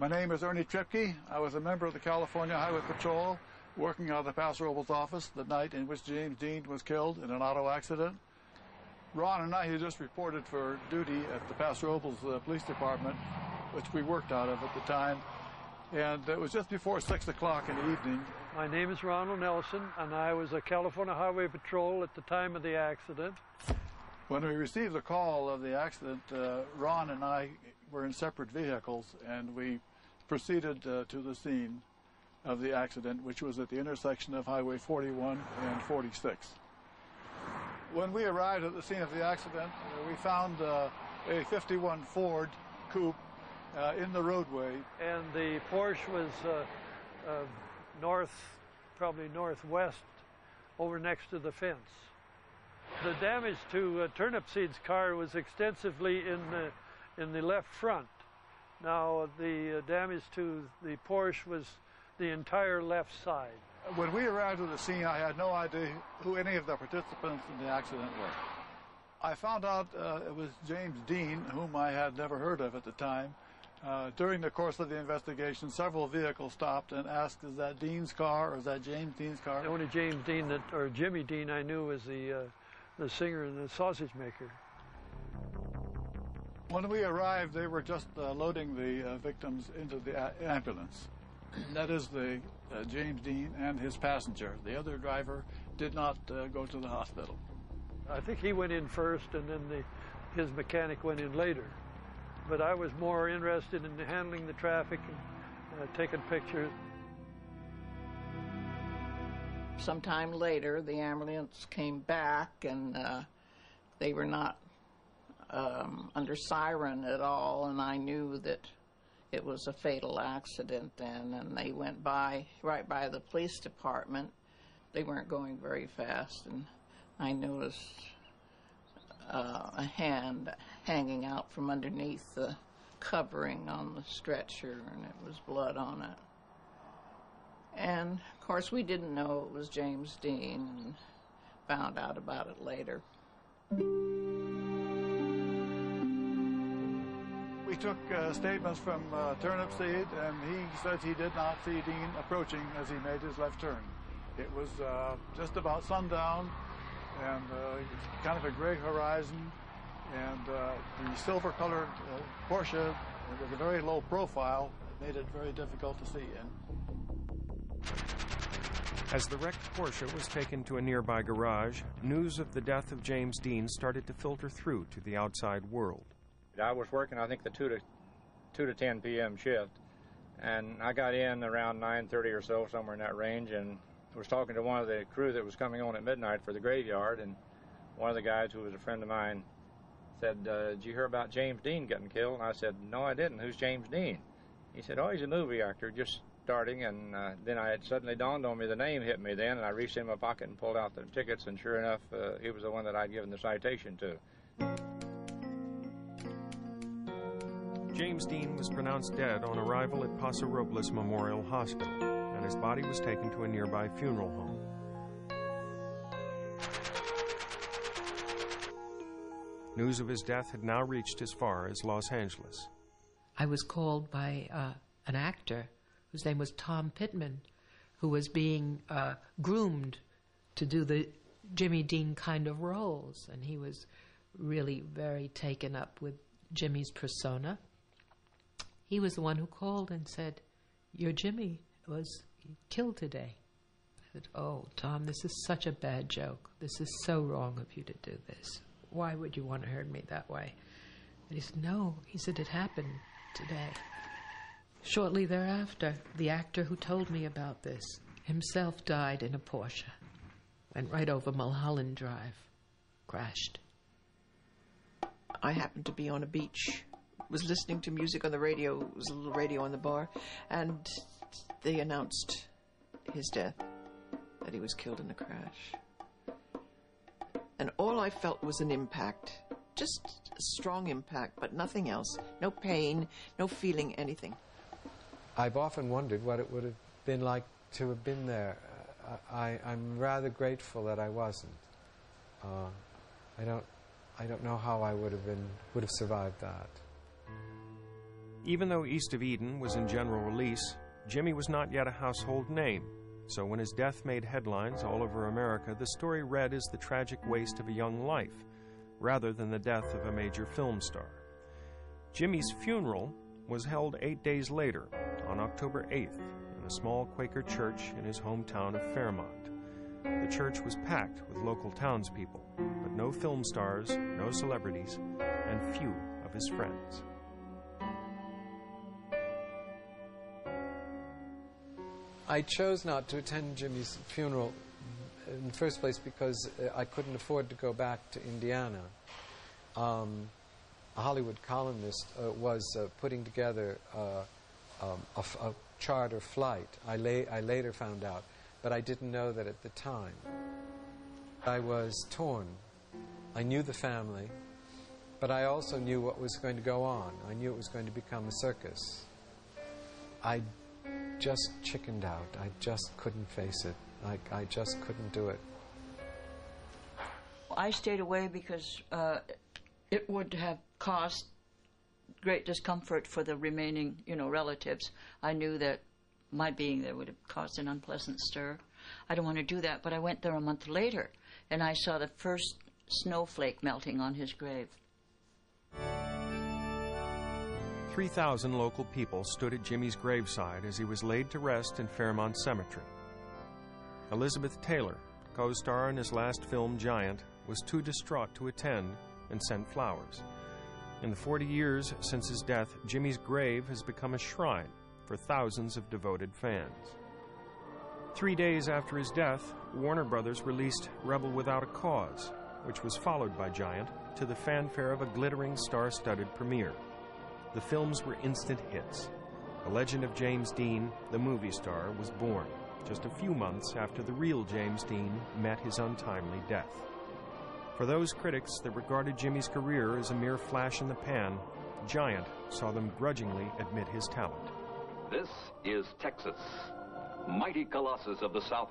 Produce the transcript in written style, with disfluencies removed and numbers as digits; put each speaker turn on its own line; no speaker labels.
My name is Ernie Tripke. I was a member of the California Highway Patrol working out of the Paso Robles office the night in which James Dean was killed in an auto accident. Ron and I had just reported for duty at the Paso Robles Police Department, which we worked out of at the time. And it was just before 6 o'clock in the evening.
My name is Ronald Nelson, and I was a California Highway Patrol at the time of the accident.
When we received the call of the accident, Ron and I were in separate vehicles, and we proceeded to the scene of the accident, which was at the intersection of Highway 41 and 46. When we arrived at the scene of the accident, we found a 51 Ford coupe in the roadway.
And the Porsche was probably northwest, over next to the fence. The damage to Turnipseed's car was extensively in the left front. Now, the damage to the Porsche was the entire left side.
When we arrived at the scene, I had no idea who any of the participants in the accident were. I found out it was James Dean, whom I had never heard of at the time. During the course of the investigation, several vehicles stopped and asked, is that Dean's car or is that James Dean's car?
The only James Dean, or Jimmy Dean, I knew was the singer and the sausage maker.
When we arrived, they were just loading the victims into the ambulance. That is the James Dean and his passenger. The other driver did not go to the hospital.
I think he went in first, and then his mechanic went in later. But I was more interested in handling the traffic and taking pictures.
Sometime later, the ambulance came back, and they were not under siren at all, and I knew that it was a fatal accident then, and they went right by the police department. They weren't going very fast, and I noticed a hand hanging out from underneath the covering on the stretcher, and it was blood on it. And, of course, we didn't know it was James Dean, and found out about it later.
We took statements from Turnipseed, and he said he did not see Dean approaching as he made his left turn. It was just about sundown, and kind of a gray horizon, and the silver-colored Porsche with a very low profile made it very difficult to see in.
As the wrecked Porsche was taken to a nearby garage, news of the death of James Dean started to filter through to the outside world.
I was working, I think, the 2 to 10 p.m. shift, and I got in around 9:30 or so, somewhere in that range, and was talking to one of the crew that was coming on at midnight for the graveyard, and one of the guys who was a friend of mine said, did you hear about James Dean getting killed? And I said, no, I didn't. Who's James Dean? He said, oh, he's a movie actor, just starting, and then it suddenly dawned on me, the name hit me then, and I reached in my pocket and pulled out the tickets, and sure enough, he was the one that I'd given the citation to.
James Dean was pronounced dead on arrival at Paso Robles Memorial Hospital, and his body was taken to a nearby funeral home. News of his death had now reached as far as Los Angeles.
I was called by an actor whose name was Tom Pittman, who was being groomed to do the Jimmy Dean kind of roles, and he was really very taken up with Jimmy's persona. He was the one who called and said, your Jimmy was killed today. I said, oh, Tom, this is such a bad joke. This is so wrong of you to do this. Why would you want to hurt me that way? And he said, no. He said, it happened today. Shortly thereafter, the actor who told me about this himself died in a Porsche. Went right over Mulholland Drive. Crashed.
I happened to be on a beach, was listening to music on the radio. It was a little radio on the bar, and they announced his death, that he was killed in a crash. And all I felt was an impact, just a strong impact, but nothing else. No pain, no feeling anything.
I've often wondered what it would have been like to have been there. I'm rather grateful that I wasn't. I don't know how I would have survived that.
Even though East of Eden was in general release, Jimmy was not yet a household name. So when his death made headlines all over America, the story read as the tragic waste of a young life, rather than the death of a major film star. Jimmy's funeral was held 8 days later, on October 8th, in a small Quaker church in his hometown of Fairmont. The church was packed with local townspeople, but no film stars, no celebrities, and few of his friends.
I chose not to attend Jimmy's funeral in the first place because I couldn't afford to go back to Indiana. A Hollywood columnist was putting together a charter flight. I later found out, but I didn't know that at the time. I was torn. I knew the family, but I also knew what was going to go on. I knew it was going to become a circus. I just chickened out. I just couldn't face it. I just couldn't do it.
I stayed away because it would have caused great discomfort for the remaining, relatives. I knew that my being there would have caused an unpleasant stir. I don't want to do that, but I went there a month later, and I saw the first snowflake melting on his grave.
3,000 local people stood at Jimmy's graveside as he was laid to rest in Fairmont Cemetery. Elizabeth Taylor, co-star in his last film Giant, was too distraught to attend and sent flowers. In the 40 years since his death, Jimmy's grave has become a shrine for thousands of devoted fans. 3 days after his death, Warner Brothers released Rebel Without a Cause, which was followed by Giant, to the fanfare of a glittering star-studded premiere. The films were instant hits. The legend of James Dean, the movie star, was born just a few months after the real James Dean met his untimely death. For those critics that regarded Jimmy's career as a mere flash in the pan, Giant saw them grudgingly admit his talent.
This is Texas, mighty colossus of the South.